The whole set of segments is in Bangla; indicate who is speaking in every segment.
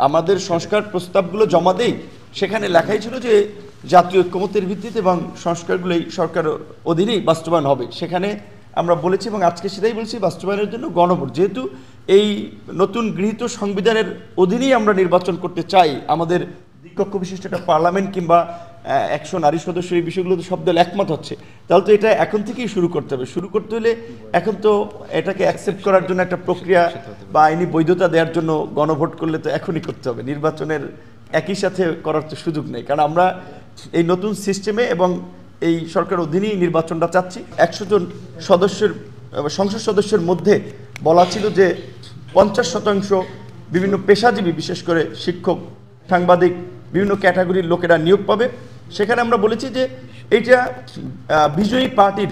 Speaker 1: আমাদের সংস্কার প্রস্তাবগুলো জমা দেই, সেখানে লেখাই ছিল যে জাতীয় ঐক্যমত্যের ভিত্তিতে এবং সংস্কারগুলো এই সরকার অধীনেই বাস্তবায়ন হবে। সেখানে আমরা বলেছি এবং আজকে সেটাই বলছি, বাস্তবায়নের জন্য গণভোট, যেহেতু এই নতুন গৃহীত সংবিধানের অধীনেই আমরা নির্বাচন করতে চাই, আমাদের দ্বিকক্ষ বিশিষ্ট একটা পার্লামেন্ট কিংবা 100 নারী সদস্য, এই বিষয়গুলো তো সব দল একমত হচ্ছে, তাহলে তো এটা এখন থেকেই শুরু করতে হবে। শুরু করতে হলে এখন তো এটাকে অ্যাকসেপ্ট করার জন্য একটা প্রক্রিয়া বা আইনি বৈধতা দেওয়ার জন্য গণভোট করলে তো এখনই করতে হবে, নির্বাচনের একই সাথে করার তো সুযোগ নেই। কারণ আমরা এই নতুন সিস্টেমে এবং এই সরকার অধীনেই নির্বাচনটা চাচ্ছি। 100 জন সদস্যের সংসদ সদস্যের মধ্যে বলা ছিল যে 50% বিভিন্ন পেশাজীবী, বিশেষ করে শিক্ষক, সাংবাদিক, বিভিন্ন ক্যাটাগরির লোকেরা নিয়োগ পাবে। সেখানে আমরা বলেছি যে এইটা বিজয়ী পার্টির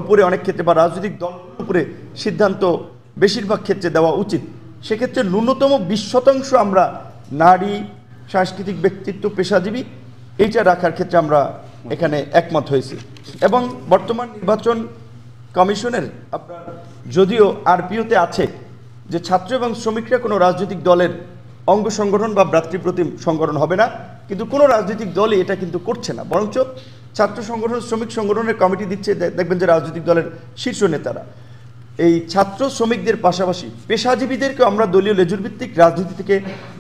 Speaker 1: উপরে অনেক ক্ষেত্রে বা রাজনৈতিক দলের উপরে সিদ্ধান্ত বেশিরভাগ ক্ষেত্রে দেওয়া উচিত। সেক্ষেত্রে ন্যূনতম 20% আমরা নারী, সাংস্কৃতিক ব্যক্তিত্ব, পেশাজীবী, এইটা রাখার ক্ষেত্রে আমরা এখানে একমত হয়েছি। এবং বর্তমান নির্বাচন কমিশনের আপনার যদিও আরপিওতে আছে যে ছাত্র এবং শ্রমিকরা কোনো রাজনৈতিক দলের অঙ্গ সংগঠন বা ভ্রাতৃপ্রতিম সংগঠন হবে না, কিন্তু কোনো রাজনৈতিক দলই এটা কিন্তু করছে না, বরঞ্চ ছাত্র সংগঠন, শ্রমিক সংগঠনের কমিটি দিচ্ছে। দেখবেন যে রাজনৈতিক দলের শীর্ষ নেতারা এই ছাত্র শ্রমিকদের পাশাপাশি পেশাজীবীদেরকে আমরা দলীয় লেজুরভিত্তিক রাজনীতি থেকে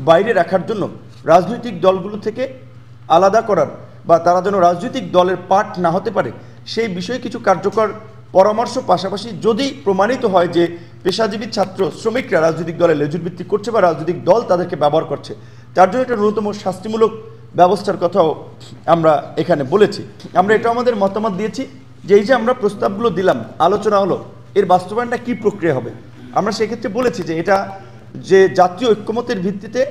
Speaker 1: বাইরে রাখার জন্য, রাজনৈতিক দলগুলো থেকে আলাদা করার বা তারা যেন রাজনৈতিক দলের পার্ট না হতে পারে, সেই বিষয়ে কিছু কার্যকর পরামর্শ, পাশাপাশি যদি প্রমাণিত হয় যে পেশাজীবী ছাত্র শ্রমিকরা রাজনৈতিক দলে লেজুরভিত্তিক করছে বা রাজনৈতিক দল তাদেরকে ব্যবহার করছে, তার জন্য একটা ন্যূনতম শাস্তিমূলক ব্যবস্থার কথাও আমরা এখানে বলেছি। আমরা এটা আমাদের মতামত দিয়েছি যে এই যে আমরা প্রস্তাবগুলো দিলাম, আলোচনা হলো, এর বাস্তবায়নটা কী প্রক্রিয়া হবে। আমরা সেক্ষেত্রে বলেছি যে এটা যে জাতীয় ঐক্যমতের ভিত্তিতে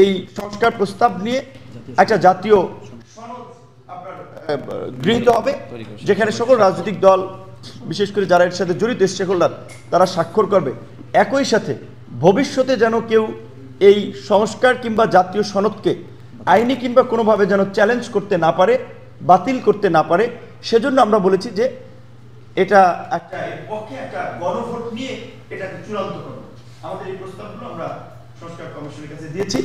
Speaker 1: এই সংস্কার প্রস্তাব নিয়ে একটা জাতীয় গৃহীত হবে, যেখানে সকল রাজনৈতিক দল, বিশেষ করে যারা এর সাথে জড়িত স্টেক হোল্ডার, তারা স্বাক্ষর করবে। একই সাথে ভবিষ্যতে যেন কেউ এই সংস্কার কিংবা জাতীয় সনদকে আইনি কিংবা কোনোভাবে যেন চ্যালেঞ্জ করতে না পারে, বাতিল করতে না পারে, সেজন্য আমরা বলেছি যে এটা একটা পক্ষে একটা গণভোট নিয়ে এটাকে চূড়ান্ত করব। আমাদের এই প্রস্তাবগুলো আমরা সংস্কার কমিশনের কাছে দিয়েছি।